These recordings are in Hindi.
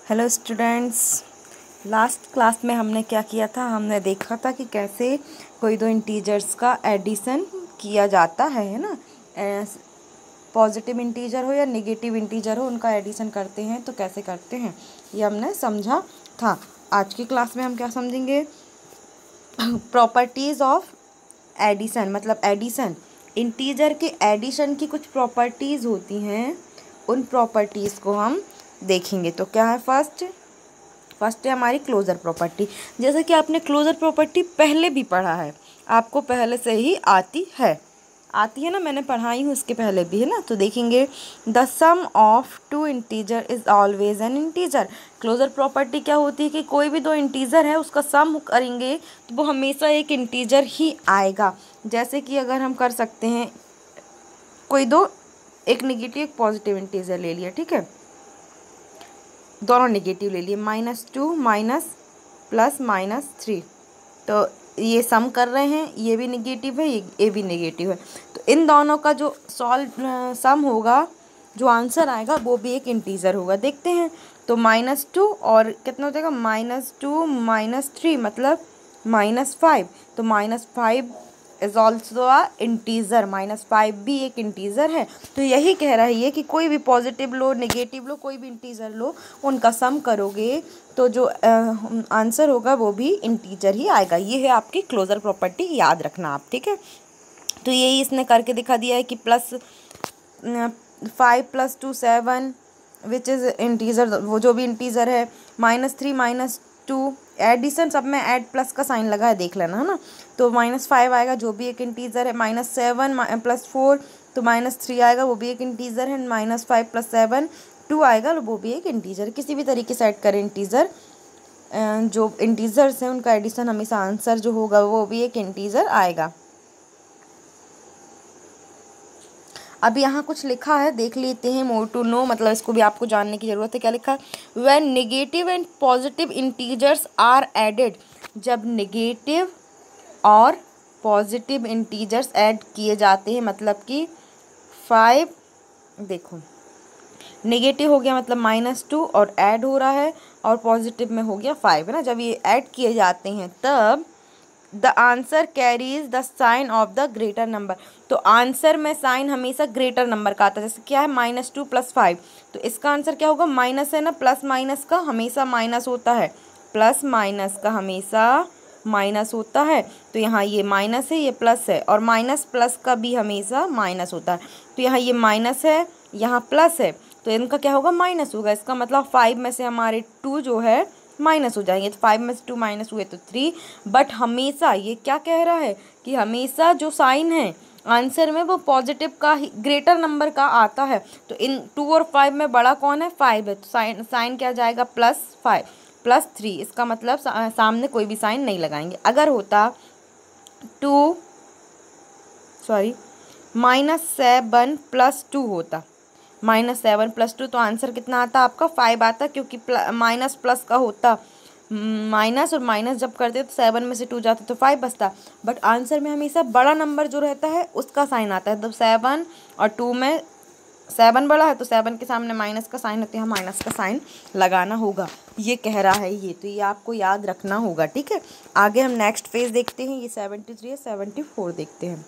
Hello students. लास्ट क्लास में हमने क्या किया था, हमने देखा था कि कैसे कोई दो इंटीजर्स का एडिशन किया जाता है ना। पॉजिटिव इंटीजर हो या नेगेटिव इंटीजर हो, उनका एडिशन करते हैं तो कैसे करते हैं ये हमने समझा था। आज की क्लास में हम क्या समझेंगे, प्रॉपर्टीज़ ऑफ एडिशन। मतलब एडिशन, इंटीजर के एडिशन की कुछ प्रॉपर्टीज़ होती हैं, उन प्रॉपर्टीज़ को हम देखेंगे। तो क्या है, फर्स्ट है हमारी क्लोजर प्रॉपर्टी। जैसे कि आपने क्लोजर प्रॉपर्टी पहले भी पढ़ा है, आपको पहले से ही आती है ना, मैंने पढ़ाई हूँ इसके पहले भी, है ना। तो देखेंगे, the sum of two integer is always an integer. Closure property क्या होती है कि कोई भी दो इंटीजर है उसका सम करेंगे तो वो हमेशा एक इंटीजर ही आएगा। जैसे कि अगर हम कर सकते हैं, कोई दो, एक नेगेटिव एक पॉजिटिव इंटीजर ले लिया, ठीक है, दोनों नेगेटिव ले लिए, -2 माइनस प्लस -3, तो ये सम कर रहे हैं, ये भी नेगेटिव है, ये भी नेगेटिव है। तो इन दोनों का जो सम होगा, जो आंसर आएगा वो भी एक इंटीजर होगा। देखते हैं, तो -2 और कितना हो जाएगा, -2 -3 मतलब -5। तो -5 इज ऑल्सो अ इंटीजर, -5 भी एक इंटीजर है। तो यही कह रहा है ये कि कोई भी पॉजिटिव लो, नेगेटिव लो, कोई भी इंटीजर लो, उनका सम करोगे तो जो आंसर होगा वो भी इंटीजर ही आएगा। ये है आपकी क्लोजर प्रॉपर्टी, याद रखना आप, ठीक है। तो यही इसने करके दिखा दिया है कि +5 + 2 7 विच इज़ इंटीजर, वो जो भी इंटीजर है, -3 -2 एडिशन, सब में ऐड प्लस का साइन लगा है, देख लेना, है ना। तो -5 आएगा जो भी एक इंटीजर है, -7 + 4 तो -3 आएगा, वो भी एक इंटीजर है, -5 + 7 2 आएगा, वो भी एक इंटीजर। किसी भी तरीके से ऐड करें इंटीजर, जो इंटीजर्स हैं उनका एडिशन हमेशा आंसर जो होगा वो भी एक इंटीजर आएगा। अब यहाँ कुछ लिखा है, देख लेते हैं। मोर टू नो, मतलब इसको भी आपको जानने की ज़रूरत है। क्या लिखा है, when negative and positive integers are added. जब नेगेटिव और पॉजिटिव इंटीजर्स ऐड किए जाते हैं, मतलब कि 5, देखो नेगेटिव हो गया मतलब -2 और ऐड हो रहा है, और पॉजिटिव में हो गया 5, है ना। जब ये ऐड किए जाते हैं तब the answer carries the sign of the greater number. तो आंसर में साइन हमेशा ग्रेटर नंबर का आता है। जैसे क्या है, -2 + 5, तो इसका आंसर क्या होगा, माइनस है ना, प्लस माइनस का हमेशा माइनस होता है, प्लस माइनस का हमेशा माइनस होता है। तो यहाँ ये माइनस है, ये प्लस है, और माइनस प्लस का भी हमेशा माइनस होता है। तो यहाँ ये माइनस है, यहाँ प्लस है, तो इनका क्या होगा, माइनस होगा। इसका मतलब 5 में से हमारे 2 जो है माइनस हो जाएंगे। तो 5 में से 2 माइनस हुए तो 3। बट हमेशा ये क्या कह रहा है कि हमेशा जो साइन है आंसर में वो पॉजिटिव का ही, ग्रेटर नंबर का आता है। तो इन 2 और 5 में बड़ा कौन है, 5 है। तो साइन क्या जाएगा, +5 + 3। इसका मतलब सामने कोई भी साइन नहीं लगाएंगे। अगर होता -7 + 2 होता, -7 + 2, तो आंसर कितना आता आपका, 5 आता, क्योंकि माइनस प्लस का होता, माइनस और माइनस जब करते तो 7 में से 2 जाते तो 5 बचता। बट आंसर में हमेशा बड़ा नंबर जो रहता है उसका साइन आता है। तो 7 और 2 में 7 बड़ा है, तो 7 के सामने माइनस का साइन होता है, माइनस का साइन लगाना होगा, ये कह रहा है ये। तो ये आपको याद रखना होगा, ठीक है। आगे हम नेक्स्ट फेज देखते हैं, ये 73 है, 74 देखते हैं।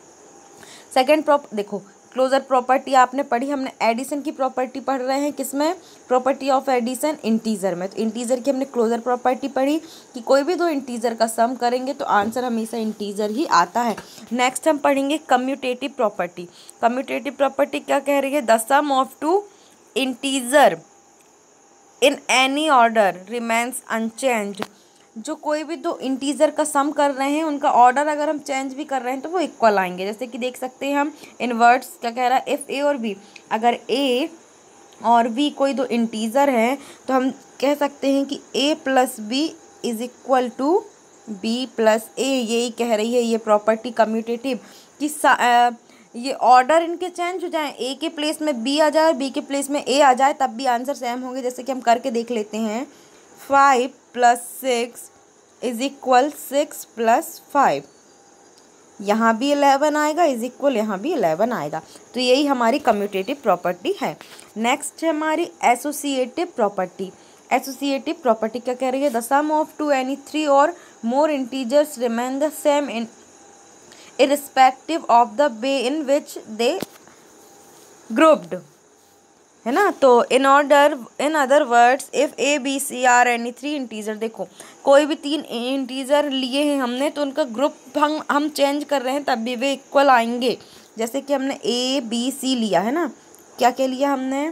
सेकेंड देखो, क्लोजर प्रॉपर्टी आपने पढ़ी, हमने एडिशन की प्रॉपर्टी पढ़ रहे हैं, किसमें, प्रॉपर्टी ऑफ एडिशन इंटीजर में। तो इंटीजर की हमने क्लोजर प्रॉपर्टी पढ़ी कि कोई भी दो इंटीजर का सम करेंगे तो आंसर हमेशा इंटीजर ही आता है। नेक्स्ट हम पढ़ेंगे कम्यूटेटिव प्रॉपर्टी। कम्यूटेटिव प्रॉपर्टी क्या कह रही है, the sum of two integer in any order remains unchanged. जो कोई भी दो इंटीजर का सम कर रहे हैं उनका ऑर्डर अगर हम चेंज भी कर रहे हैं तो वो इक्वल आएंगे। जैसे कि देख सकते हैं हम इन वर्ड्स, क्या कह रहा है, इफ़ ए और बी, अगर ए और बी कोई दो इंटीजर हैं तो हम कह सकते हैं कि a + b = b + a। यही कह रही है ये प्रॉपर्टी कम्यूटेटिव, कि ये ऑर्डर इनके चेंज हो जाएं, ए के प्लेस में बी आ जाए, बी के प्लेस में ए आ जाए, तब भी आंसर सेम होंगे। जैसे कि हम करके देख लेते हैं, 5 + 6 = 6 + 5, यहाँ भी 11 आएगा, = यहाँ भी 11 आएगा। तो यही हमारी कम्यूटेटिव प्रॉपर्टी है। नेक्स्ट है हमारी एसोसिएटिव प्रॉपर्टी। एसोसिएटिव प्रॉपर्टी क्या कह रही है? The sum of two any three or more integers remain the same in irrespective of the way in which they grouped, है ना। तो in other words if A B C are any three integer, देखो कोई भी तीन इंटीजर लिए हैं हमने तो उनका ग्रुप हम चेंज कर रहे हैं तब भी वे इक्वल आएंगे। जैसे कि हमने ए बी सी लिया है ना, क्या क्या लिया हमने?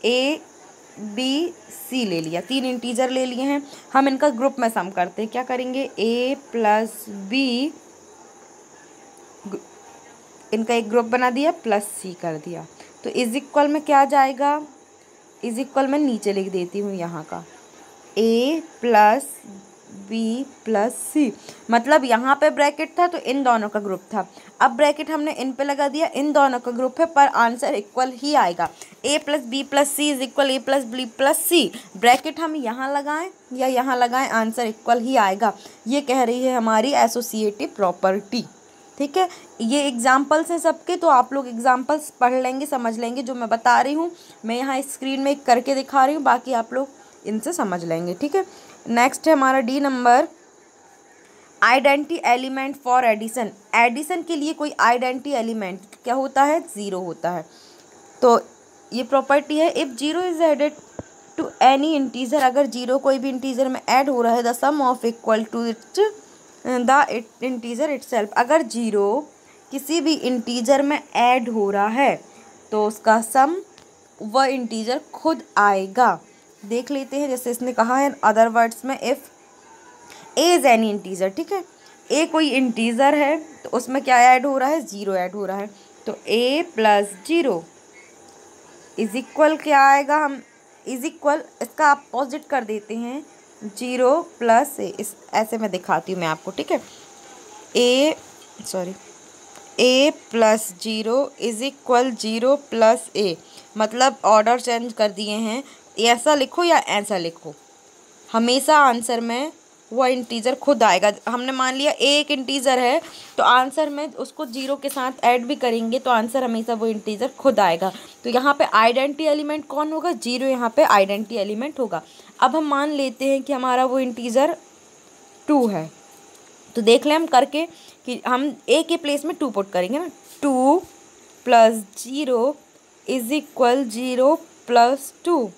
ए बी सी ले लिया, तीन इंटीजर ले लिए हैं, हम इनका ग्रुप में सम करते हैं। क्या करेंगे? ए प्लस बी, इनका एक ग्रुप बना दिया, प्लस सी कर दिया, तो इज इक्वल में क्या जाएगा? इज इक्वल में नीचे लिख देती हूँ यहाँ का, ए प्लस बी प्लस सी, मतलब यहाँ पे ब्रैकेट था तो इन दोनों का ग्रुप था, अब ब्रैकेट हमने इन पे लगा दिया, इन दोनों का ग्रुप है पर आंसर इक्वल ही आएगा। A plus B plus C is equal A plus B plus C, bracket हम यहाँ लगाएं या यहाँ लगाएं आंसर इक्वल ही आएगा। ये कह रही है हमारी एसोसिएटिव प्रॉपर्टी। ठीक है, ये एग्जाम्पल्स हैं सबके, तो आप लोग एग्जाम्पल्स पढ़ लेंगे, समझ लेंगे। जो मैं बता रही हूँ मैं यहाँ स्क्रीन में करके दिखा रही हूँ, बाकी आप लोग इनसे समझ लेंगे। ठीक है, नेक्स्ट है हमारा D number, identity element for addition. Addition के लिए कोई आइडेंटिटी एलिमेंट क्या होता है? ज़ीरो होता है। तो ये प्रॉपर्टी है, if zero is added to any integer, अगर जीरो कोई भी इंटीजर में ऐड हो रहा है, the sum of equal to it the integer itself, अगर जीरो किसी भी इंटीजर में ऐड हो रहा है तो उसका सम वह इंटीजर खुद आएगा। देख लेते हैं, जैसे इसने कहा है अदर वर्ड्स में, if A is any integer, ठीक है, ए कोई इंटीजर है तो उसमें क्या ऐड हो रहा है? ज़ीरो ऐड हो रहा है, तो ए प्लस जीरो इज इक्वल क्या आएगा? हम इज इक्वल इसका अपोजिट कर देते हैं, जीरो प्लस ए, इस ऐसे मैं दिखाती हूँ मैं आपको। ठीक है, A plus zero is equal zero plus A, मतलब ऑर्डर चेंज कर दिए हैं, ऐसा लिखो या ऐसा लिखो, हमेशा आंसर में वो इंटीजर खुद आएगा। हमने मान लिया ए एक इंटीजर है तो आंसर में उसको जीरो के साथ ऐड भी करेंगे तो आंसर हमेशा वो इंटीजर खुद आएगा। तो यहाँ पे आइडेंटिटी एलिमेंट कौन होगा? जीरो यहाँ पे आइडेंटिटी एलिमेंट होगा। अब हम मान लेते हैं कि हमारा वो इंटीजर 2 है, तो देख लें हम करके कि हम ए के प्लेस में 2 पुट करेंगे ना, 2 plus zero is equal zero plus 2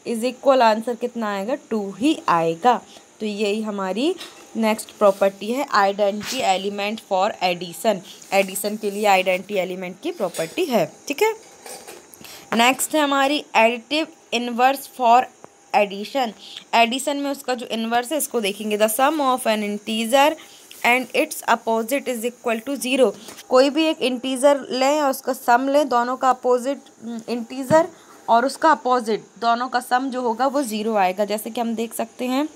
is equal answer कितना आएगा? 2 ही आएगा। तो यही हमारी नेक्स्ट प्रॉपर्टी है, identity element for addition. Addition के लिए आइडेंटिटी एलिमेंट की प्रॉपर्टी है। ठीक है, नेक्स्ट है हमारी additive inverse for addition. Addition में उसका जो इनवर्स है इसको देखेंगे, the sum of an integer and its opposite is equal to zero. कोई भी एक इंटीजर लें और उसका सम लें, दोनों का अपोजिट इंटीजर और उसका अपोजिट दोनों का सम जो होगा वो ज़ीरो आएगा। जैसे कि हम देख सकते हैं,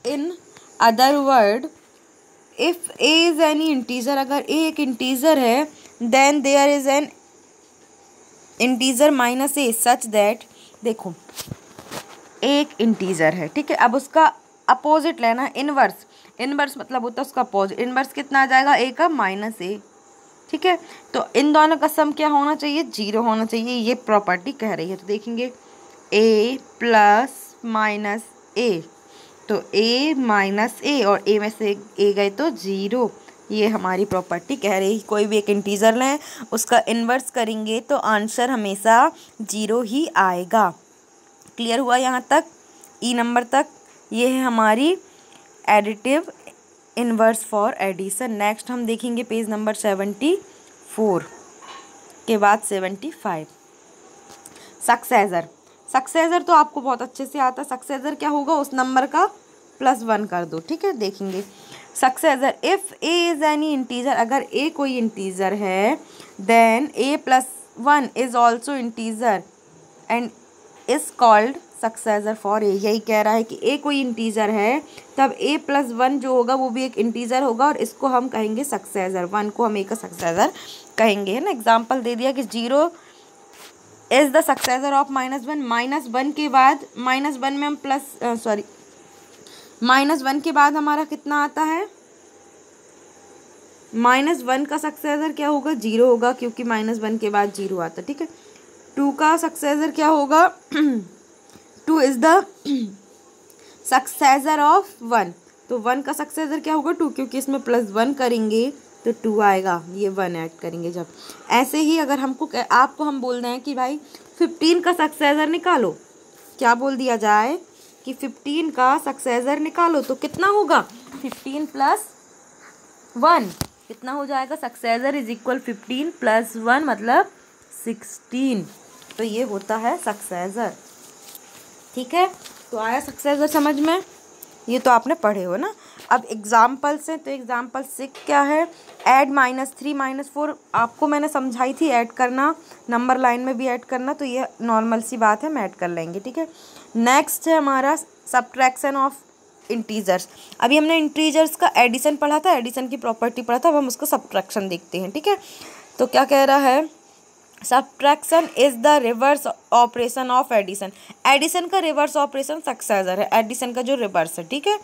in other word if A is any integer, अगर ए एक इंटीजर है, then there is an integer minus A such that, देखो एक इंटीजर है, ठीक है, अब उसका अपोजिट लेना है, इनवर्स। इनवर्स मतलब होता है उसका अपोजिट, इनवर्स कितना आ जाएगा? ए का माइनस ए। ठीक है, तो इन दोनों का सम क्या होना चाहिए? जीरो होना चाहिए, ये प्रॉपर्टी कह रही है। तो देखेंगे ए प्लस माइनस ए, तो ए माइनस ए और ए में से ए गए तो ज़ीरो, ये हमारी प्रॉपर्टी कह रही है। कोई भी एक इंटीजर लें उसका इन्वर्स करेंगे तो आंसर हमेशा ज़ीरो ही आएगा। क्लियर हुआ यहाँ तक? ई नंबर तक ये है हमारी additive inverse for addition. Next हम देखेंगे पेज नंबर 74 के बाद 75, सक्सेसर। सक्सेसर तो आपको बहुत अच्छे से आता है। सक्सेसर क्या होगा? उस नंबर का +1 कर दो। ठीक है, देखेंगे successor, if A is any integer, अगर ए कोई इंटीजर है, then A +1 is also integer and is called successor for A. यही कह रहा है कि ए कोई इंटीजर है तब ए +1 जो होगा वो भी एक इंटीजर होगा और इसको हम कहेंगे सक्सेसर, 1 को हम ए का सक्सेसर कहेंगे, है ना। एग्जाम्पल दे दिया कि 0 इज़ द सक्सेसर ऑफ -1। -1 के बाद -1 में हम -1 के बाद हमारा कितना आता है? -1 का सक्सेसर क्या होगा? 0 होगा, क्योंकि -1 के बाद 0 आता है। ठीक है, 2 का सक्सेसर क्या होगा? 2 इज द सक्सेसर ऑफ 1, तो 1 का सक्सेसर क्या होगा? 2, क्योंकि इसमें +1 करेंगे तो 2 आएगा, ये 1 ऐड करेंगे जब। ऐसे ही अगर आपको हम बोल रहे हैं कि भाई 15 का सक्सेसर निकालो, क्या बोल दिया जाए कि 15 का सक्सेसर निकालो, तो कितना होगा? 15 + 1 कितना हो जाएगा? सक्सेसर इज इक्वल 15 + 1 मतलब 16, तो ये होता है सक्सेसर। ठीक है, तो आया सक्सेसर समझ में? ये तो आपने पढ़े हो ना। अब एग्जाम्पल्स हैं, तो एग्जाम्पल 6 क्या है? ऐड -3 -4 आपको मैंने समझाई थी ऐड करना, नंबर लाइन में भी ऐड करना, तो ये नॉर्मल सी बात है, हम ऐड कर लेंगे। ठीक है, नेक्स्ट है हमारा सब्ट्रैक्शन ऑफ इंटीजर्स। अभी हमने इंटीजर्स का एडिशन पढ़ा था, एडिशन की प्रॉपर्टी पढ़ा था, अब हम उसका सब्ट्रैक्शन देखते हैं। ठीक है, तो क्या कह रहा है? Subtraction is the reverse operation of addition. Addition का रिवर्स ऑपरेशन सक्सेसर है, एडिशन का जो रिवर्स है। ठीक है,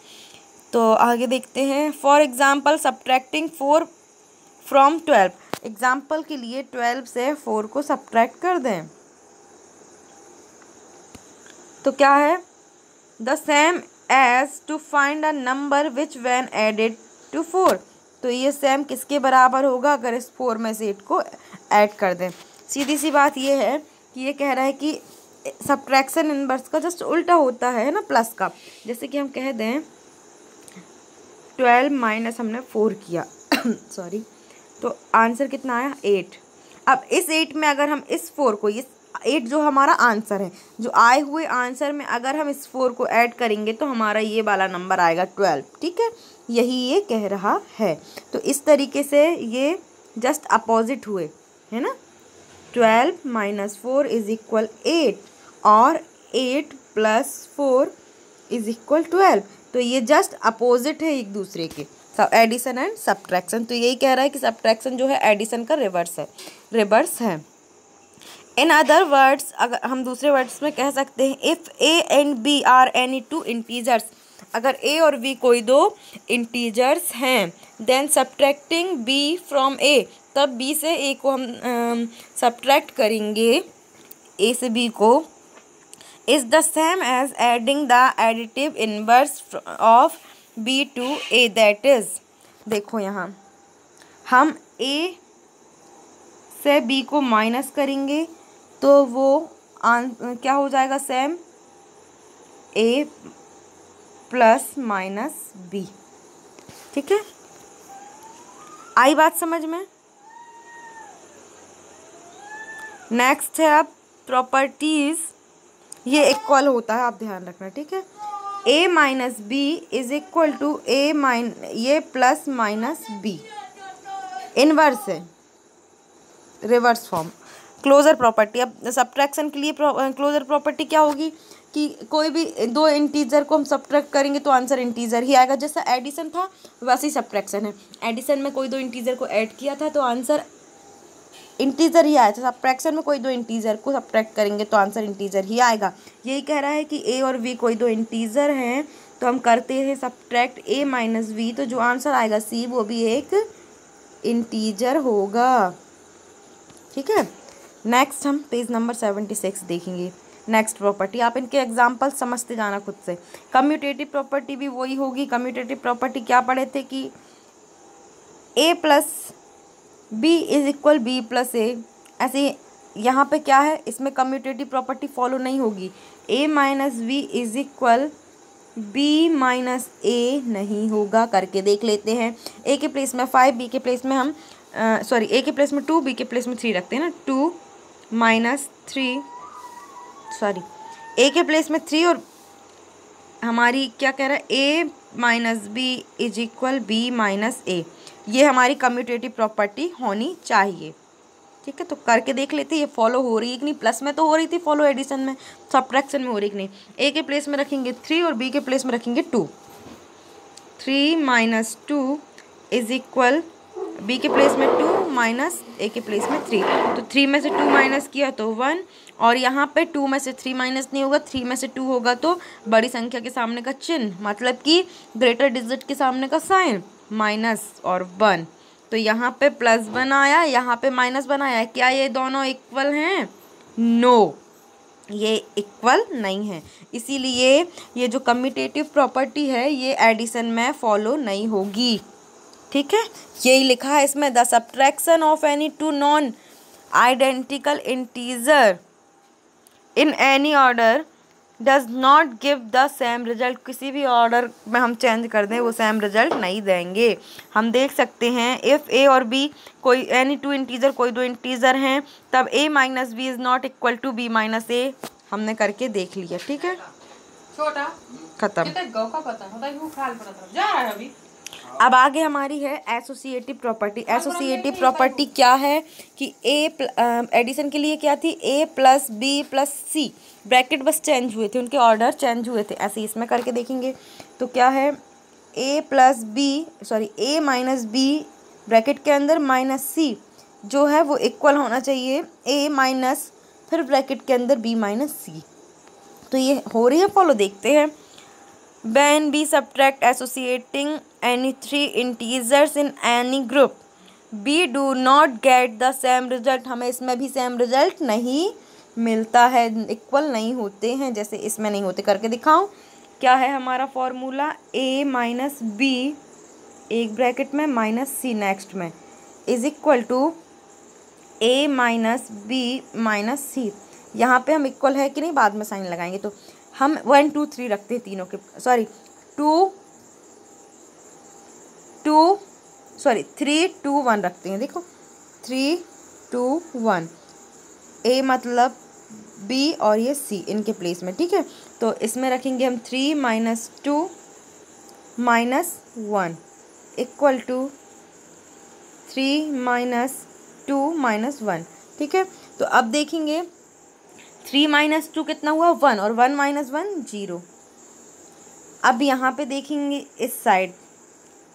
तो आगे देखते हैं। For example subtracting 4 from 12, example के लिए 12 से 4 को सब्ट्रैक्ट कर दें, तो क्या है? The same as to find a number which when added to 4, तो ये सेम किसके बराबर होगा अगर इस 4 में से 8 को ऐड कर दें? सीधी सी बात ये है कि ये कह रहा है कि सब्ट्रैक्शन इनवर्स का जस्ट उल्टा होता है ना प्लस का। जैसे कि हम कह दें 12 माइनस हमने 4 किया सॉरी, तो आंसर कितना आया? 8। अब इस 8 में अगर हम इस 4 को, ये 8 जो हमारा आंसर है, जो आए हुए आंसर में अगर हम इस 4 को ऐड करेंगे तो हमारा ये वाला नंबर आएगा 12। ठीक है, यही ये कह रहा है। तो इस तरीके से ये जस्ट अपोजिट हुए, है ना। 12 - 4 इज इक्वल 8 और 8 + 4 इज इक्वल 12, तो ये जस्ट अपोजिट है एक दूसरे के, एडिशन एंड सब्ट्रैक्शन। तो यही कह रहा है कि सब्ट्रैक्शन जो है एडिशन का रिवर्स है। इन अदर वर्ड्स, अगर हम दूसरे वर्ड्स में कह सकते हैं, if A and B are any 2 integers, अगर ए और बी कोई 2 इंटीजर्स हैं, then subtracting B from A, तब बी से ए को हम सब्ट्रैक्ट करेंगे, ए से बी को, is the same as adding the additive inverse of B to A, that is, देखो यहाँ हम ए से बी को माइनस करेंगे तो वो क्या हो जाएगा? सेम ए + -b। ठीक है, आई बात समझ में? नेक्स्ट है अब प्रॉपर्टीज, ये इक्वल होता है, आप ध्यान रखना। ठीक है, a - b is equal to ये +-b, इनवर्स है, रिवर्स फॉर्म, क्लोजर प्रॉपर्टी। अब सब्ट्रैक्शन के लिए क्लोजर प्रॉपर्टी क्या होगी कि कोई भी 2 इंटीजर को हम सब्ट्रैक्ट करेंगे तो आंसर इंटीजर ही आएगा। जैसा एडिशन था वैसे ही सब्ट्रैक्शन है, एडिशन में कोई 2 इंटीजर को ऐड किया था तो आंसर इंटीजर ही आया था, सब्ट्रैक्शन में कोई 2 इंटीजर को सब्ट्रैक्ट करेंगे तो आंसर इंटीजर ही आएगा। यही कह रहा है कि ए और बी कोई 2 इंटीजर हैं, तो हम करते हैं सब्ट्रैक्ट a - b, तो जो आंसर आएगा सी वो भी एक इंटीजर होगा। ठीक है, नेक्स्ट हम पेज नंबर 76 देखेंगे। नेक्स्ट प्रॉपर्टी, आप इनके एग्जाम्पल समझते जाना खुद से। कम्यूटेटिव प्रॉपर्टी भी वही होगी। कम्यूटेटिव प्रॉपर्टी क्या पढ़े थे कि a + b is equal b + a, ऐसे यहाँ पे क्या है, इसमें कम्यूटेटिव प्रॉपर्टी फॉलो नहीं होगी। a - b is equal b - a नहीं होगा, करके देख लेते हैं। a के प्लेस में 5, b के प्लेस में हम a के प्लेस में 2, b के प्लेस में 3 रखते हैं ना, 2 - 3, a के प्लेस में 3 और हमारी क्या कह रहा है, a - b is equal b - a, ये हमारी कम्यूटेटिव प्रॉपर्टी होनी चाहिए। ठीक है, तो करके देख लेते हैं ये फॉलो हो रही है कि नहीं। प्लस में तो हो रही थी फॉलो, एडिशन में, सब्ट्रैक्शन में हो रही कि नहीं। a के प्लेस में रखेंगे 3 और b के प्लेस में रखेंगे 2, 3 - 2 इज इक्वल, b के प्लेस में 2 माइनस a के प्लेस में 3, तो 3 में से 2 माइनस किया तो 1, और यहाँ पे 2 में से 3 माइनस नहीं होगा, 3 में से 2 होगा तो बड़ी संख्या के सामने का चिन्ह, मतलब कि ग्रेटर डिजिट के सामने का साइन माइनस और 1, तो यहाँ पे +1 आया, यहाँ पे -1 आया। क्या ये दोनों इक्वल हैं? नो, ये इक्वल नहीं है। इसीलिए ये जो कम्यूटेटिव प्रॉपर्टी है ये एडिशन में फॉलो नहीं होगी। ठीक है, यही लिखा है इसमें, the subtraction of any two non identical integer in any order does not give the same result. किसी भी ऑर्डर में हम चेंज कर दें वो सेम रिजल्ट नहीं देंगे। हम देख सकते हैं इफ़ ए और बी कोई एनी टू इंटीजर, कोई दो इंटीजर हैं, तब a minus B is not equal to b minus A. हमने करके देख लिया। ठीक है, छोटा खत्म। जा रहा है अभी। अब आगे हमारी है एसोसिएटिव प्रॉपर्टी। एसोसिएटिव प्रॉपर्टी क्या है कि एडिशन के लिए क्या थी, a plus B plus C, bracket बस चेंज हुए थे, उनके ऑर्डर चेंज हुए थे। ऐसे इसमें करके देखेंगे तो क्या है, a माइनस बी ब्रैकेट के अंदर माइनस सी जो है वो इक्वल होना चाहिए a माइनस फिर ब्रैकेट के अंदर b माइनस सी। तो ये हो रही है फॉलो, देखते हैं। When we subtract associating any three integers in any group, we do not get the same result। हमें इसमें भी सेम रिजल्ट नहीं मिलता है, इक्वल नहीं होते हैं जैसे इसमें नहीं होते। करके दिखाऊं, क्या है हमारा फॉर्मूला, a माइनस बी एक ब्रैकेट में माइनस सी नेक्स्ट में is equal to a minus B minus C. यहाँ पे हम इक्वल है कि नहीं बाद में साइन लगाएंगे, तो हम 1 2 3 रखते हैं तीनों के, 3 2 1 रखते हैं। देखो 3 2 1, a मतलब b और ये c इनके प्लेस में। ठीक है, तो इसमें रखेंगे हम 3 minus 2 minus 1 equal to 3 minus 2 minus 1। ठीक है, तो अब देखेंगे 3 माइनस 2 कितना हुआ, 1, और 1 माइनस 1 0। अब यहाँ पे देखेंगे इस साइड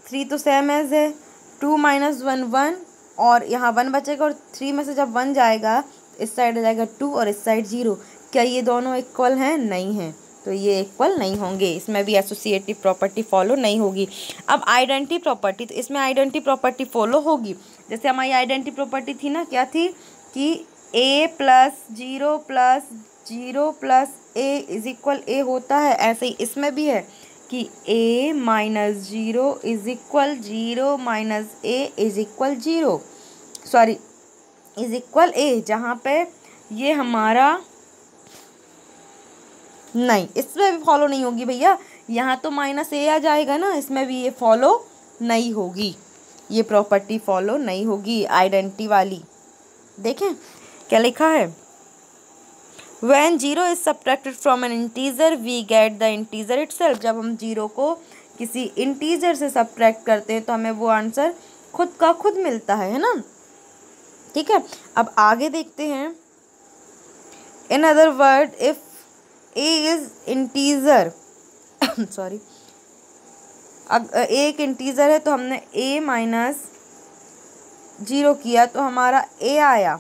3 तो सेम एज है, 2 माइनस 1 1, और यहाँ 1 बचेगा, और 3 में से जब 1 जाएगा इस साइड आ जाएगा 2 और इस साइड 0। क्या ये दोनों इक्वल हैं, नहीं हैं, तो ये इक्वल नहीं होंगे। इसमें भी एसोसिएटिव प्रॉपर्टी फॉलो नहीं होगी। अब आइडेंटिटी प्रॉपर्टी, तो इसमें आइडेंटिटी प्रॉपर्टी फॉलो होगी। जैसे हमारी आइडेंटिटी प्रॉपर्टी थी ना, क्या थी कि a plus 0 plus a is equal a होता है, ऐसे ही इसमें भी है कि a minus 0 is equal 0 minus a is equal 0, is equal a, जहाँ पे ये हमारा नहीं, इसमें भी फॉलो नहीं होगी भैया। यहाँ तो माइनस a आ जाएगा ना, इसमें भी ये फॉलो नहीं होगी, ये प्रॉपर्टी फॉलो नहीं होगी आइडेंटिटी वाली। देखें क्या लिखा है, When 0 is subtracted from an integer we get the integer itself। जब हम 0 को किसी इंटीजर से सब्ट्रैक्ट करते हैं तो हमें वो आंसर खुद का खुद मिलता है ना। ठीक है, अब आगे देखते हैं। In other word if a is integer एक इंटीजर है तो हमने a माइनस 0 किया तो हमारा a आया,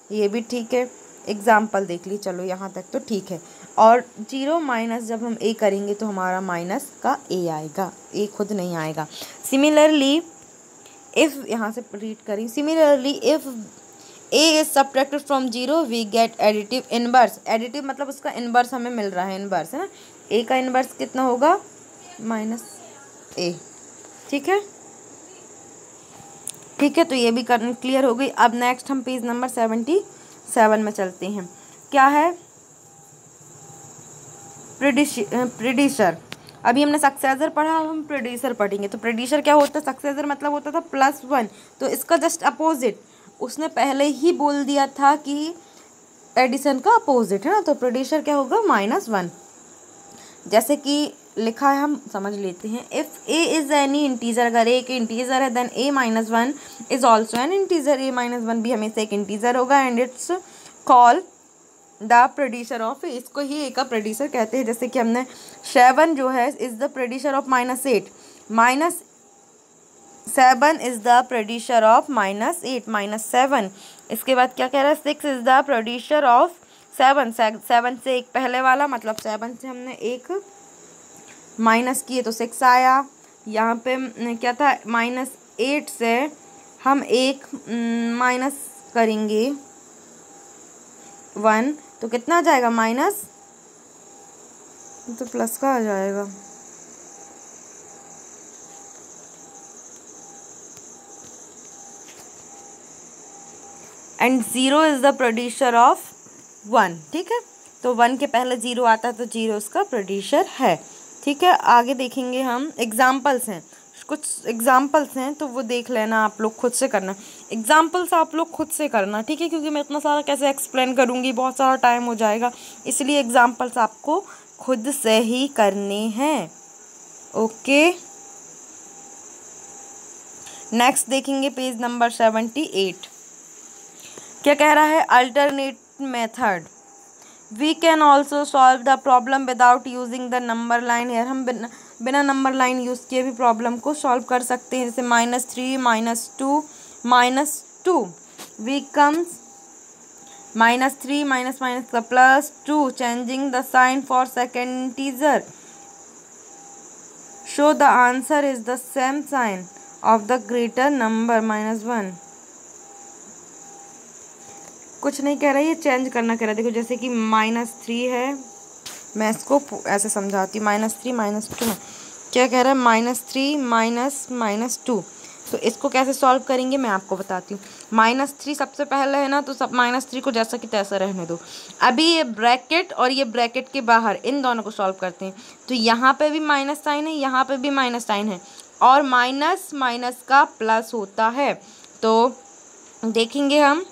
ये भी ठीक है, एग्जाम्पल देख ली, चलो यहाँ तक तो ठीक है। और 0 माइनस जब हम a करेंगे तो हमारा माइनस का a आएगा, a खुद नहीं आएगा। सिमिलरली इफ़, यहाँ से रीड करें, similarly if a is subtracted from 0 we get additive inverse. Additive मतलब उसका इनवर्स हमें मिल रहा है, इनवर्स है ना, a का इनवर्स कितना होगा, माइनस a। ठीक है, ठीक है, तो ये भी करना क्लियर हो गई। अब नेक्स्ट हम पेज नंबर 77 में चलते हैं। क्या है, प्रेडिसर। अभी हमने सक्सेसर पढ़ा, हम प्रेडिसर पढ़ेंगे। तो प्रेडिसर क्या होता है, सक्सेसर मतलब होता था +1, तो इसका जस्ट अपोजिट उसने पहले ही बोल दिया था कि एडिशन का अपोजिट है ना, तो प्रेडिसर क्या होगा, -1। जैसे कि लिखा है, हम समझ लेते हैं। If a is any integer, अगर a एक इंटीजर है then a minus 1 is also an integer, a minus 1 भी हमेशा एक इंटीजर होगा, and it's call the predecessor of a। इसको ही a का प्रेडिसर कहते हैं। जैसे कि हमने 7 जो है is the predecessor of -8, -7 is the predecessor of -8, -7। इसके बाद क्या कह रहा है, 6 इज़ द प्रेडिसर ऑफ 7, 7 से एक पहले वाला, मतलब 7 से हमने एक माइनस किए तो 6 आया। यहाँ पे क्या था, -8 से हम एक माइनस करेंगे 1 तो कितना आ जाएगा माइनस, तो प्लस का आ जाएगा। And 0 is the producer of 1, ठीक है। तो 1 के पहले 0 आता है तो 0 उसका प्रोड्यूसर है, ठीक है। आगे देखेंगे हम, एग्जाम्पल्स हैं, कुछ एग्जाम्पल्स हैं तो वो देख लेना, आप लोग खुद से करना। एग्जाम्पल्स आप लोग खुद से करना, ठीक है, क्योंकि मैं इतना सारा कैसे एक्सप्लेन करूँगी, बहुत सारा टाइम हो जाएगा, इसलिए एग्जाम्पल्स आपको खुद से ही करने हैं। ओके, नेक्स्ट देखेंगे पेज नंबर 78। क्या कह रहा है, alternate method, we can also solve the problem without using the number line. यार हम बिना नंबर लाइन यूज़ किए भी प्रॉब्लम को सॉल्व कर सकते हैं, जैसे -3 -2 वी कम्स -3 माइनस का +2 changing the sign for second integer, show the answer is the same sign of the greater number -1। कुछ नहीं कह रहा है, ये चेंज करना कह रहा है। देखो जैसे कि -3 है, मैं इसको ऐसे समझाती हूँ, -3 -2 क्या कह रहा है, -3 -2, तो इसको कैसे सॉल्व करेंगे मैं आपको बताती हूँ। -3 सबसे पहले है ना, तो सब -3 को जैसा कि तैसा रहने दो। अभी ये ब्रैकेट और ये ब्रैकेट के बाहर इन दोनों को सॉल्व करते हैं, तो यहाँ पे भी माइनस साइन है, यहाँ पे भी माइनस साइन है, और माइनस माइनस का प्लस होता है। तो देखेंगे हम,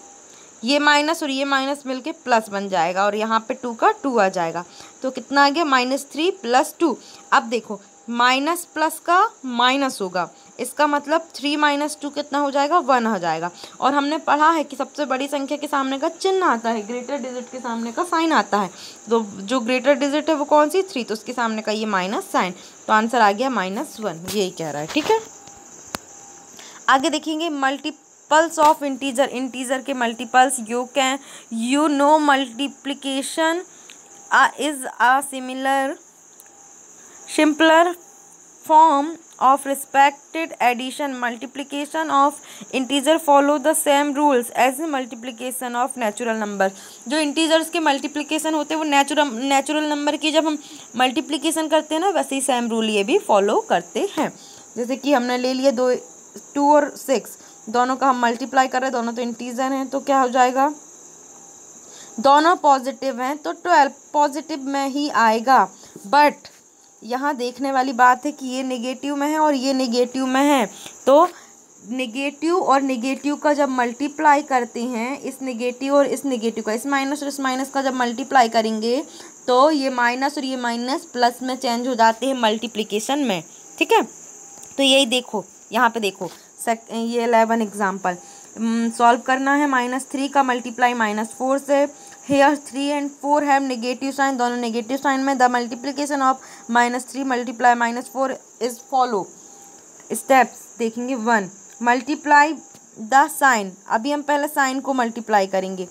ये माइनस और ये माइनस मिलके प्लस बन जाएगा, और यहाँ पे 2 का 2 आ जाएगा, तो कितना आ गया -3 + 2। अब देखो माइनस प्लस का माइनस होगा, इसका मतलब 3 - 2 कितना हो जाएगा, 1 हो जाएगा। और हमने पढ़ा है कि सबसे बड़ी संख्या के सामने का चिन्ह आता है, ग्रेटर डिजिट के सामने का साइन आता है, तो जो ग्रेटर डिजिट है वो कौन सी, 3, तो उसके सामने का ये माइनस साइन, तो आंसर आ गया -1, यही कह रहा है, ठीक है। आगे देखेंगे मल्टीपल्स ऑफ इंटीजर, इंटीजर के multiples, you know multiplication is a simpler form of respected addition. Multiplication of integer follow the same rules as multiplication of natural number. जो इंटीजर्स के मल्टीप्लिकेशन होते हैं वो नेचुरल नंबर की जब हम मल्टीप्लिकेशन करते हैं ना, वैसे ही सेम रूल ये भी फॉलो करते हैं। जैसे कि हमने ले लिया 2 और 6, दोनों का हम मल्टीप्लाई कर रहे हैं, दोनों तो इंटीजर हैं, तो क्या हो जाएगा, दोनों पॉजिटिव हैं तो 12 पॉजिटिव में ही आएगा। बट यहाँ देखने वाली बात है कि ये नेगेटिव में है और ये नेगेटिव में है, तो नेगेटिव और नेगेटिव का जब मल्टीप्लाई करते हैं, इस नेगेटिव और इस नेगेटिव का, इस माइनस और इस माइनस का जब मल्टीप्लाई करेंगे तो ये माइनस और ये माइनस प्लस में चेंज हो जाते हैं मल्टीप्लिकेशन में, ठीक है। तो यही देखो, यहाँ पे देखो ये 11 एग्जाम्पल सॉल्व करना है। -3 का मल्टीप्लाई -4 से, here 3 and 4 have negative sign, दोनों नेगेटिव साइन में। The multiplication of -3 multiply -4 is follow steps देखेंगे। 1 मल्टीप्लाई द साइन, अभी हम पहले साइन को मल्टीप्लाई करेंगे,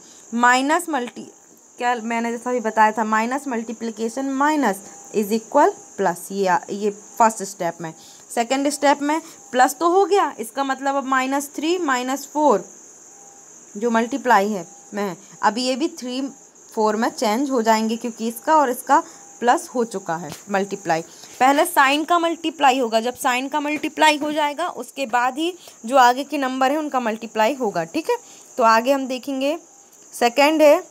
क्या मैंने जैसा भी बताया था, minus multiplication minus is equal plus, ये फर्स्ट स्टेप में। सेकेंड स्टेप में प्लस तो हो गया, इसका मतलब अब -3 -4 जो मल्टीप्लाई है में, अब ये भी 3 4 में चेंज हो जाएंगे, क्योंकि इसका और इसका प्लस हो चुका है मल्टीप्लाई। पहले साइन का मल्टीप्लाई होगा, जब साइन का मल्टीप्लाई हो जाएगा उसके बाद ही जो आगे के नंबर है उनका मल्टीप्लाई होगा, ठीक है। तो आगे हम देखेंगे, सेकेंड है,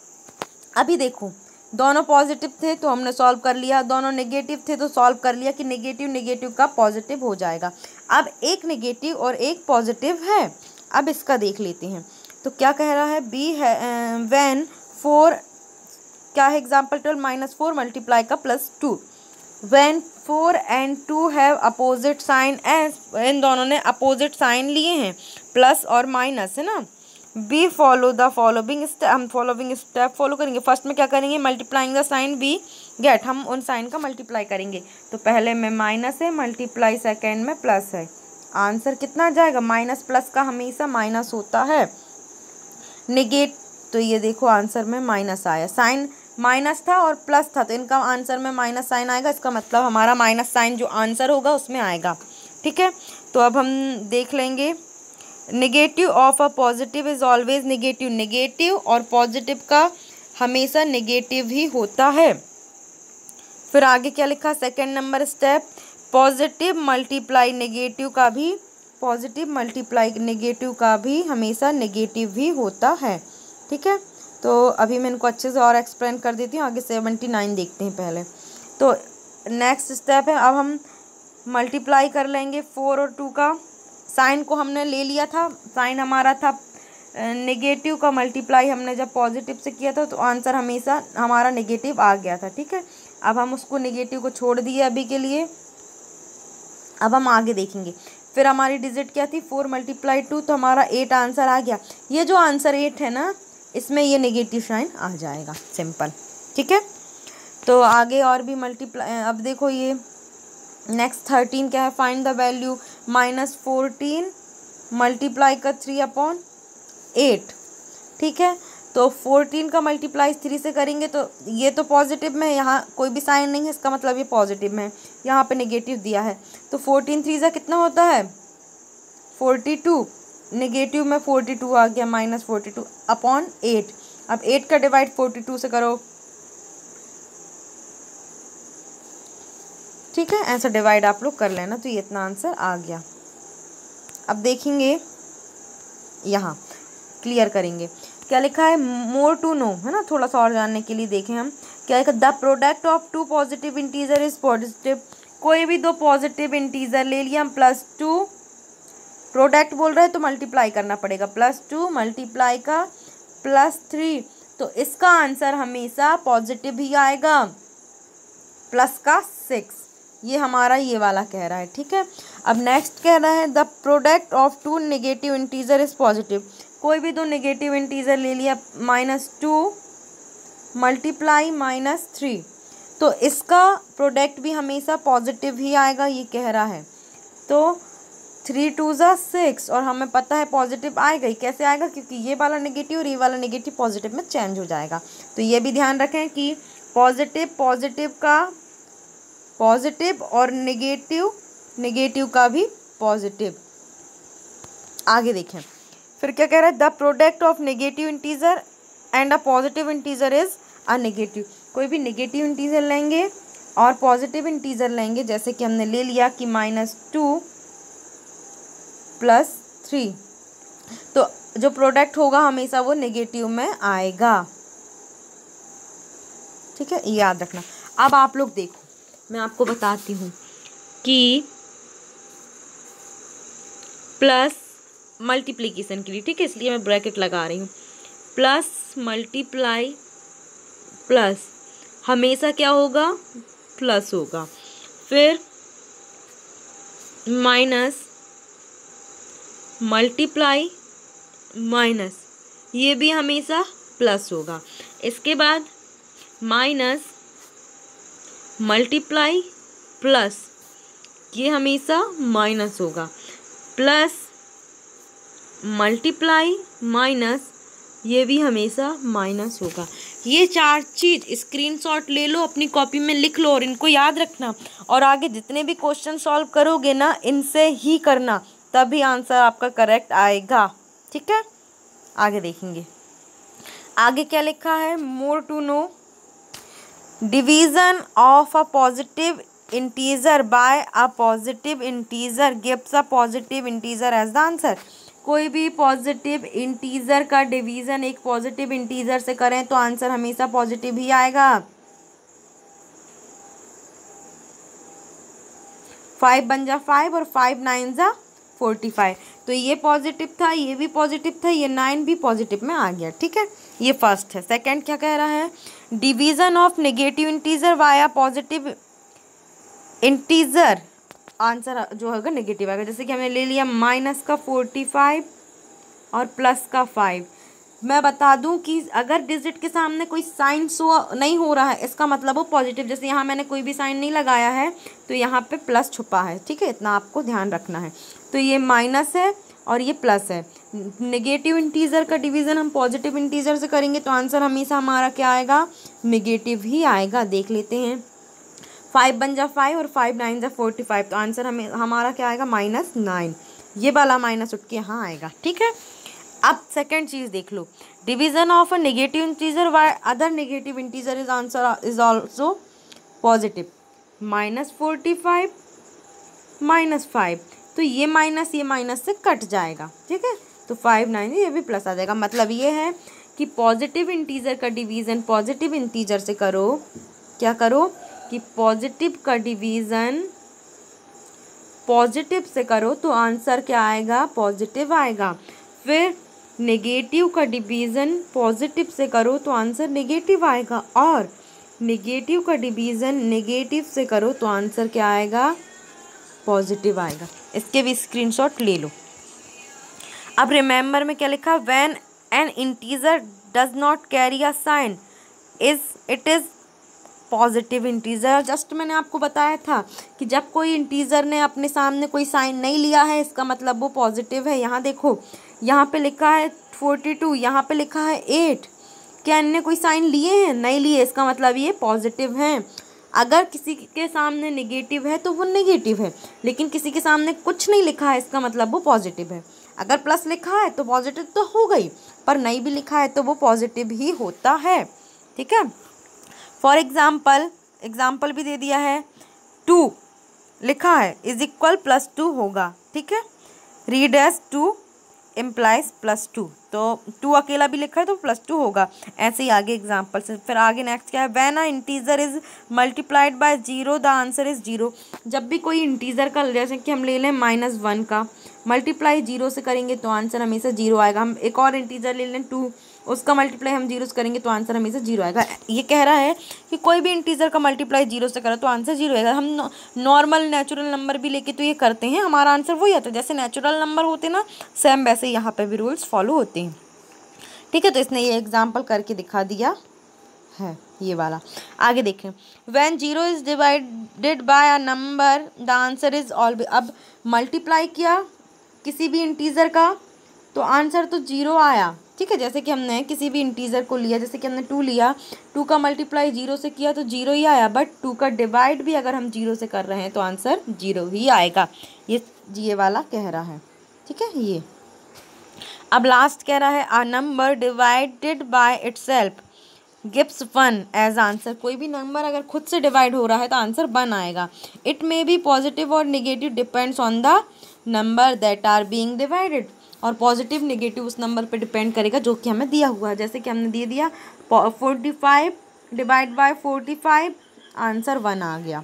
अभी देखो दोनों पॉजिटिव थे तो हमने सॉल्व कर लिया, दोनों नेगेटिव थे तो सॉल्व कर लिया कि नेगेटिव नेगेटिव का पॉजिटिव हो जाएगा। अब एक नेगेटिव और एक पॉजिटिव है, अब इसका देख लेते हैं। तो क्या कह रहा है, बी है व्हेन 4 क्या है एग्जाम्पल 12 -4 मल्टीप्लाई का +2, when 4 and 2 have opposite sign, as इन दोनों ने अपोजिट साइन लिए हैं, प्लस और माइनस है ना। Be follow the following step, हम फॉलोइंग स्टेप फॉलो करेंगे। फर्स्ट में क्या करेंगे, multiplying the sign be get, हम उन साइन का मल्टीप्लाई करेंगे, तो पहले में माइनस है मल्टीप्लाई, सेकेंड में प्लस है, आंसर कितना आ जाएगा, माइनस प्लस का हमेशा माइनस होता है। नेगेट, तो ये देखो आंसर में माइनस आया, साइन माइनस था और प्लस था, तो इनका आंसर में माइनस साइन आएगा, इसका मतलब हमारा माइनस साइन जो आंसर होगा उसमें आएगा, ठीक है। तो अब हम देख लेंगे, negative of a positive is always negative, negative और पॉजिटिव का हमेशा नेगेटिव ही होता है। फिर आगे क्या लिखा, second number step, positive multiply negative का भी, पॉजिटिव मल्टीप्लाई नेगेटिव का भी हमेशा नेगेटिव ही होता है। ठीक है, तो अभी मैं इनको अच्छे से और एक्सप्लेन कर देती हूँ। आगे 79 देखते हैं पहले। तो नेक्स्ट स्टेप है, अब हम मल्टीप्लाई कर लेंगे 4 और 2 का। साइन को हमने ले लिया था, साइन हमारा था नेगेटिव का, मल्टीप्लाई हमने जब पॉजिटिव से किया था तो आंसर हमेशा हमारा नेगेटिव आ गया था। ठीक है, अब हम उसको नेगेटिव को छोड़ दिए अभी के लिए। अब हम आगे देखेंगे। फिर हमारी डिजिट क्या थी, 4 × 2, तो हमारा 8 आंसर आ गया। ये जो आंसर 8 है ना, इसमें ये नेगेटिव साइन आ जाएगा, सिंपल। ठीक है, तो आगे और भी मल्टीप्लाई, अब देखो ये नेक्स्ट 13 क्या है, फाइंड द वैल्यू -14 मल्टीप्लाई का 3/8। ठीक है, तो 14 का मल्टीप्लाई 3 से करेंगे तो ये तो पॉजिटिव में है, यहाँ कोई भी साइन नहीं है, इसका मतलब ये पॉजिटिव में है, यहाँ पे नेगेटिव दिया है। तो 14 3 से कितना होता है 42, नेगेटिव में 42 आ गया, -42/8। अब 8 का डिवाइड 42 से करो। ठीक है, ऐसा डिवाइड आप लोग कर लेना, तो ये इतना आंसर आ गया। अब देखेंगे, यहाँ क्लियर करेंगे क्या लिखा है, मोर टू नो, है ना, थोड़ा सा और जानने के लिए देखें हम क्या लिखा, the product of 2 positive integer is positive. कोई भी 2 पॉजिटिव इंटीजर ले लिया हम, +2, प्रोडक्ट बोल रहे हैं तो मल्टीप्लाई करना पड़ेगा, +2 मल्टीप्लाई का +3, तो इसका आंसर हमेशा पॉजिटिव ही आएगा, प्लस का 6। ये हमारा ये वाला कह रहा है। ठीक है, अब नेक्स्ट कह रहा है, the product of 2 negative integer is positive. कोई भी 2 नेगेटिव इंटीजर ले लिया, -2 मल्टीप्लाई -3, तो इसका प्रोडक्ट भी हमेशा पॉजिटिव ही आएगा, ये कह रहा है। तो 3 2 = 6, और हमें पता है पॉजिटिव आएगा ही। कैसे आएगा, क्योंकि ये वाला नेगेटिव और ये वाला नेगेटिव पॉजिटिव में चेंज हो जाएगा। तो ये भी ध्यान रखें कि पॉजिटिव का पॉजिटिव और नेगेटिव का भी पॉजिटिव। आगे देखें, फिर क्या कह रहा है, the product of negative integer and a positive integer is a negative. कोई भी नेगेटिव इंटीजर लेंगे और पॉजिटिव इंटीजर लेंगे, जैसे कि हमने ले लिया कि -2 + 3, तो जो प्रोडक्ट होगा हमेशा वो नेगेटिव में आएगा। ठीक है, ये याद रखना। अब आप लोग देखो, मैं आपको बताती हूँ कि प्लस मल्टीप्लिकेशन के लिए, ठीक है, इसलिए मैं ब्रैकेट लगा रही हूँ, प्लस मल्टीप्लाई प्लस हमेशा क्या होगा, प्लस होगा। फिर माइनस मल्टीप्लाई माइनस, ये भी हमेशा प्लस होगा। इसके बाद माइनस मल्टीप्लाई प्लस, ये हमेशा माइनस होगा। प्लस मल्टीप्लाई माइनस, ये भी हमेशा माइनस होगा। ये 4 चीज़ स्क्रीनशॉट ले लो, अपनी कॉपी में लिख लो और इनको याद रखना। और आगे जितने भी क्वेश्चन सॉल्व करोगे ना, इनसे ही करना, तभी आंसर आपका करेक्ट आएगा। ठीक है, आगे देखेंगे। आगे क्या लिखा है, more to know, division of a positive integer by a positive integer gives a positive integer as the answer. कोई भी पॉजिटिव इंटीजर का डिवीज़न एक पॉजिटिव इंटीजर से करें तो आंसर हमेशा पॉजिटिव ही आएगा। 5 बन जा 5 और 5 9 जा 45, तो ये पॉजिटिव था, ये भी पॉजिटिव था, ये 9 भी पॉजिटिव में आ गया। ठीक है, ये फर्स्ट है। सेकंड क्या कह रहा है, division of negative integer via positive integer, answer जो होगा नेगेटिव आएगा। जैसे कि हमने ले लिया -45 और +5। मैं बता दूं कि अगर डिजिट के सामने कोई साइन शो नहीं हो रहा है, इसका मतलब वो पॉजिटिव। जैसे यहाँ मैंने कोई भी साइन नहीं लगाया है तो यहाँ पे प्लस छुपा है। ठीक है, इतना आपको ध्यान रखना है। तो ये माइनस है और ये प्लस है। नेगेटिव इंटीजर का डिवीज़न हम पॉजिटिव इंटीजर से करेंगे तो आंसर हमेशा हमारा क्या आएगा, नेगेटिव ही आएगा। देख लेते हैं, 5 बन जा 5 और 5 9 जा 45, तो आंसर हमारा क्या आएगा, -9। ये वाला माइनस उठ के यहाँ आएगा। ठीक है, अब सेकंड चीज़ देख लो, division of a negative integer by other negative integer is answer is also positive. -45 -5, तो ये माइनस से कट जाएगा, ठीक है, तो 5 9 ये भी प्लस आ जाएगा। मतलब ये है कि पॉजिटिव इंटीजर का डिवीज़न पॉजिटिव इंटीजर से करो, क्या करो कि पॉजिटिव का डिवीज़न पॉजिटिव से करो तो आंसर क्या आएगा, पॉजिटिव आएगा। फिर नेगेटिव का डिवीज़न पॉजिटिव से करो तो आंसर नेगेटिव आएगा, और नेगेटिव का डिवीज़न नेगेटिव से करो तो आंसर क्या आएगा, पॉजिटिव आएगा। इसके भी स्क्रीनशॉट ले लो। अब रिमेंबर में क्या लिखा, when an integer does not carry a sign it is positive integer. Just मैंने आपको बताया था कि जब कोई इंटीजर ने अपने सामने कोई साइन नहीं लिया है इसका मतलब वो पॉजिटिव है। यहाँ देखो, यहाँ पे लिखा है 42, यहाँ पे लिखा है 8, क्या इनने कोई साइन लिए हैं, नहीं लिए, इसका मतलब ये पॉजिटिव हैं। अगर किसी के सामने नेगेटिव है तो वो नेगेटिव है, लेकिन किसी के सामने कुछ नहीं लिखा है इसका मतलब वो पॉजिटिव है। अगर प्लस लिखा है तो पॉजिटिव तो हो गई, पर नहीं भी लिखा है तो वो पॉजिटिव ही होता है, ठीक है। फॉर एग्जाम्पल भी दे दिया है, 2 लिखा है इज इक्वल +2 होगा, ठीक है। रीड एज 2 इम्प्लाइज +2, तो 2 अकेला भी लिखा है तो +2 होगा। ऐसे ही आगे एग्जाम्पल से फिर आगे नेक्स्ट क्या है, when a integer is multiplied by 0 the answer is 0। जब भी कोई इंटीजर का, जैसे कि हम ले लें -1 का मल्टीप्लाई 0 से करेंगे तो आंसर हमेशा 0 आएगा। हम एक और इंटीजर ले लें 2, उसका मल्टीप्लाई हम 0 से करेंगे तो आंसर हमेशा 0 आएगा। ये कह रहा है कि कोई भी इंटीजर का मल्टीप्लाई 0 से करो तो आंसर 0 आएगा। हम नॉर्मल नेचुरल नंबर भी लेके तो ये करते हैं, हमारा आंसर वही आता है। जैसे नेचुरल नंबर होते ना, सेम वैसे यहाँ पे भी रूल्स फॉलो होते हैं, ठीक है। तो इसने ये एग्जाम्पल करके दिखा दिया है, ये वाला। आगे देखें, when 0 is divided by a number the answer is always. अब मल्टीप्लाई किया किसी भी इंटीजर का तो आंसर तो 0 आया, ठीक है। जैसे कि हमने किसी भी इंटीजर को लिया, जैसे कि हमने 2 लिया, 2 का मल्टीप्लाई 0 से किया तो 0 ही आया, बट 2 का डिवाइड भी अगर हम 0 से कर रहे हैं तो आंसर 0 ही आएगा। ये वाला कह रहा है, ठीक है। ये अब लास्ट कह रहा है, a number divided by itself gives 1 as answer. कोई भी नंबर अगर खुद से डिवाइड हो रहा है तो आंसर 1 आएगा। इट मे बी पॉजिटिव और negative depends on the number that are being divided. और पॉजिटिव नेगेटिव उस नंबर पे डिपेंड करेगा जो कि हमें दिया हुआ है। जैसे कि हमने दे दिया 45 डिवाइड बाय 45, आंसर 1 आ गया,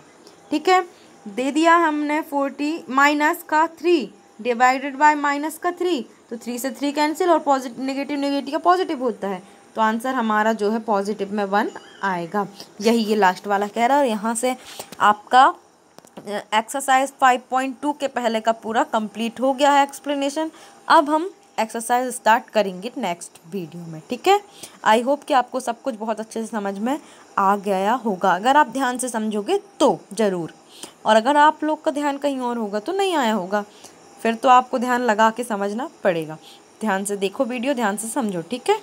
ठीक है। दे दिया हमने 40 माइनस का 3 डिवाइडेड बाय -3, तो 3 से 3 कैंसिल, और पॉजिटिव नेगेटिव का पॉजिटिव होता है, तो आंसर हमारा जो है पॉजिटिव में 1 आएगा। यही ये लास्ट वाला कह रहा है। और यहाँ से आपका एक्सरसाइज 5.2 के पहले का पूरा कंप्लीट हो गया है एक्सप्लेनेशन। अब हम एक्सरसाइज स्टार्ट करेंगे नेक्स्ट वीडियो में, ठीक है। आई होप कि आपको सब कुछ बहुत अच्छे से समझ में आ गया होगा, अगर आप ध्यान से समझोगे तो ज़रूर, और अगर आप लोग का ध्यान कहीं और होगा तो नहीं आया होगा, फिर तो आपको ध्यान लगा के समझना पड़ेगा। ध्यान से देखो वीडियो, ध्यान से समझो, ठीक है।